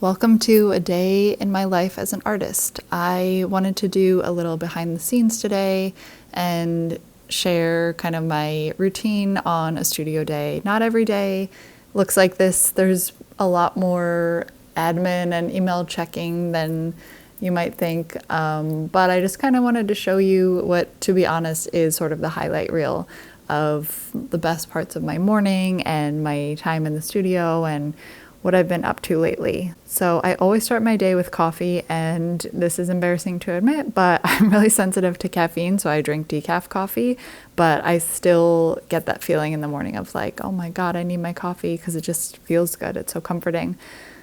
Welcome to a day in my life as an artist. I wanted to do a little behind the scenes today and share kind of my routine on a studio day. Not every day looks like this. There's a lot more admin and email checking than you might think, but I just kind of wanted to show you what, to be honest, is sort of the highlight reel of the best parts of my morning and my time in the studio and what I've been up to lately. So I always start my day with coffee, and this is embarrassing to admit, but I'm really sensitive to caffeine, so I drink decaf coffee, but I still get that feeling in the morning of like, oh my God, I need my coffee because it just feels good. It's so comforting.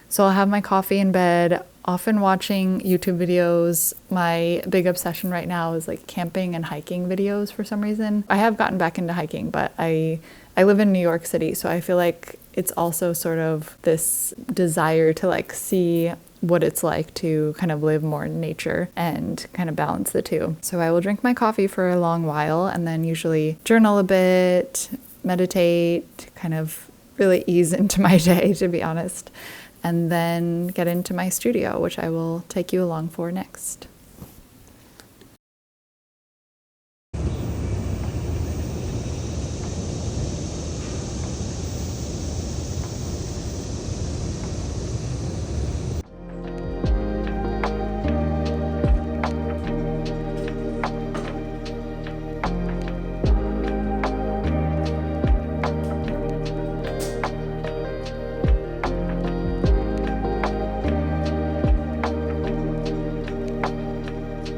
So I'll have my coffee in bed, often watching YouTube videos. My big obsession right now is like camping and hiking videos for some reason. I have gotten back into hiking, but I live in New York City, so I feel like it's also sort of this desire to like see what it's like to kind of live more in nature and kind of balance the two. So I will drink my coffee for a long while and then usually journal a bit, meditate, kind of really ease into my day, to be honest, and then get into my studio, which I will take you along for next.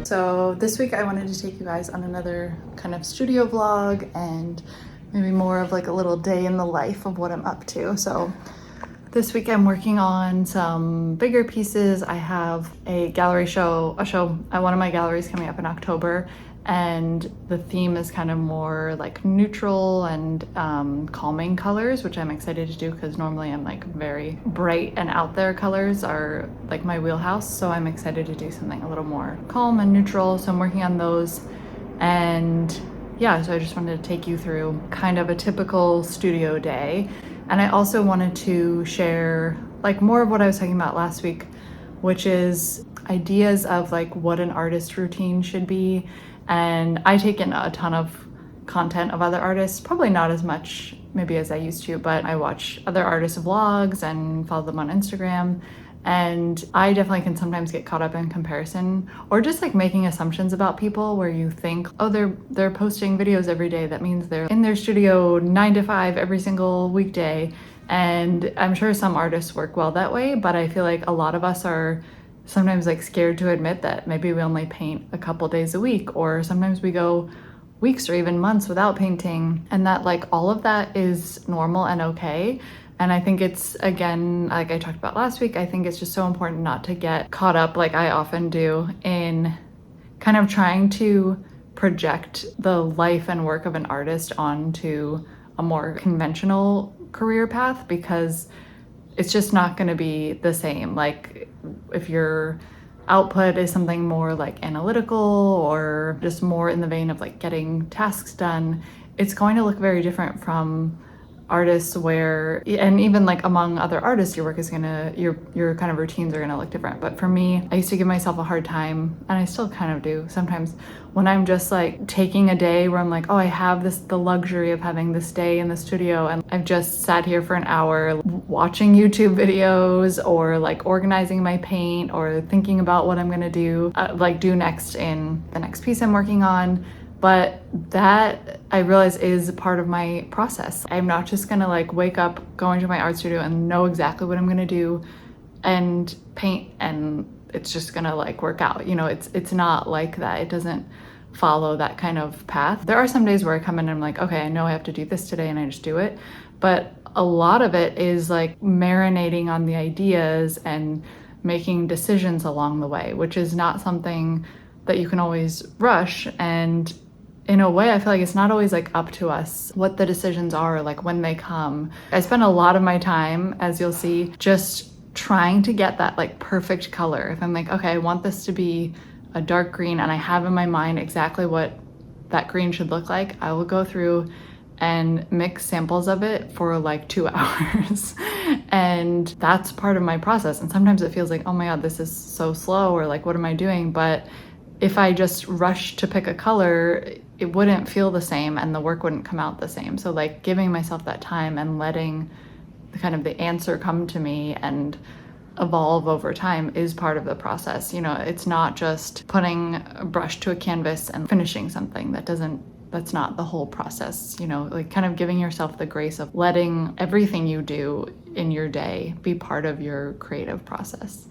So this week I wanted to take you guys on another kind of studio vlog and maybe more of like a little day in the life of what I'm up to. So this week I'm working on some bigger pieces. I have a show at one of my galleries coming up in October, and the theme is kind of more like neutral and calming colors, which I'm excited to do because normally I'm like very bright and out there colors are like my wheelhouse. So I'm excited to do something a little more calm and neutral. So I'm working on those, and yeah, so I just wanted to take you through kind of a typical studio day. And I also wanted to share like more of what I was talking about last week, which is ideas of like what an artist routine should be. And I take in a ton of content of other artists, probably not as much maybe as I used to, but I watch other artists' vlogs and follow them on Instagram. And I definitely can sometimes get caught up in comparison or just like making assumptions about people where you think, oh, they're posting videos every day. That means they're in their studio 9 to 5 every single weekday. And I'm sure some artists work well that way, but I feel like a lot of us are sometimes like scared to admit that maybe we only paint a couple days a week, or sometimes we go weeks or even months without painting, and that like all of that is normal and okay. And I think it's, again, like I talked about last week, I think it's just so important not to get caught up, like I often do, in kind of trying to project the life and work of an artist onto a more conventional career path, because it's just not going to be the same. Like if your output is something more like analytical or just more in the vein of like getting tasks done, it's going to look very different from artists where, and even like among other artists, your work is gonna, your kind of routines are gonna look different. But for me, I used to give myself a hard time, and I still kind of do sometimes, when I'm just like taking a day where I'm like, oh, I have the luxury of having this day in the studio, and I've just sat here for an hour watching YouTube videos or like organizing my paint or thinking about what I'm gonna do next in the next piece I'm working on. But that, I realize, is part of my process. I'm not just gonna like wake up, go into my art studio and know exactly what I'm gonna do and paint and it's just gonna like work out. You know, it's not like that. It doesn't follow that kind of path. There are some days where I come in and I'm like, okay, I know I have to do this today, and I just do it. But a lot of it is like marinating on the ideas and making decisions along the way, which is not something that you can always rush. And in a way, I feel like it's not always like up to us what the decisions are, like when they come. I spend a lot of my time, as you'll see, just trying to get that like perfect color. If I'm like, okay, I want this to be a dark green and I have in my mind exactly what that green should look like, I will go through and mix samples of it for like 2 hours. And that's part of my process. And sometimes it feels like, oh my God, this is so slow, or like, what am I doing? But if I just rushed to pick a color, it wouldn't feel the same and the work wouldn't come out the same. So like giving myself that time and letting the answer come to me and evolve over time is part of the process. You know, it's not just putting a brush to a canvas and finishing something. That's not the whole process. You know, like kind of giving yourself the grace of letting everything you do in your day be part of your creative process.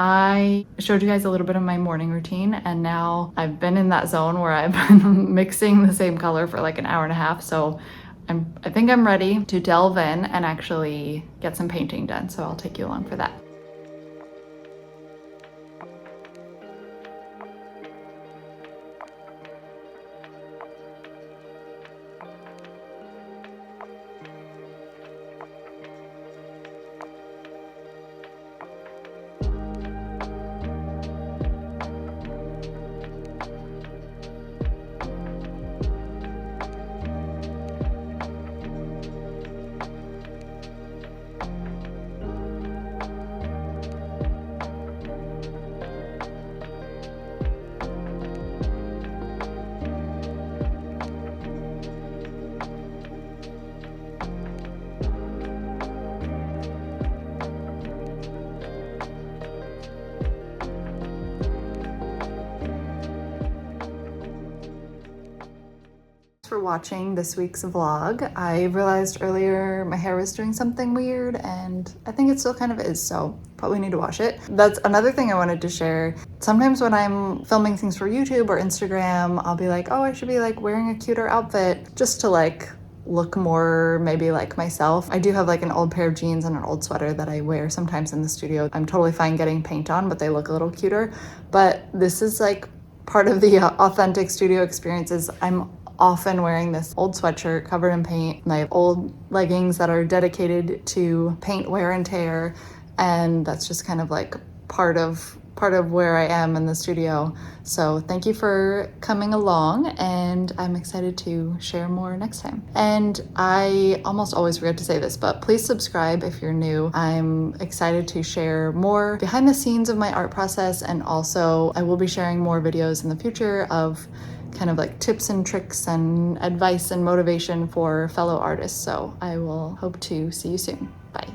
I showed you guys a little bit of my morning routine, and now I've been in that zone where I've been mixing the same color for like an hour and a half. So I think I'm ready to delve in and actually get some painting done. So I'll take you along for that. For watching this week's vlog. I realized earlier my hair was doing something weird, and I think it still kind of is, so probably need to wash it. That's another thing I wanted to share. Sometimes when I'm filming things for YouTube or Instagram, I'll be like, oh, I should be like wearing a cuter outfit just to like look more maybe like myself. I do have like an old pair of jeans and an old sweater that I wear sometimes in the studio. I'm totally fine getting paint on, but they look a little cuter. But this is like part of the authentic studio experiences. I'm often wearing this old sweatshirt covered in paint, and I have old leggings that are dedicated to paint wear and tear, and that's just kind of like part of where I am in the studio. So thank you for coming along, and I'm excited to share more next time. And I almost always forget to say this, but please subscribe if you're new. I'm excited to share more behind the scenes of my art process, and also I will be sharing more videos in the future of kind of like tips and tricks and advice and motivation for fellow artists. So I will hope to see you soon. Bye.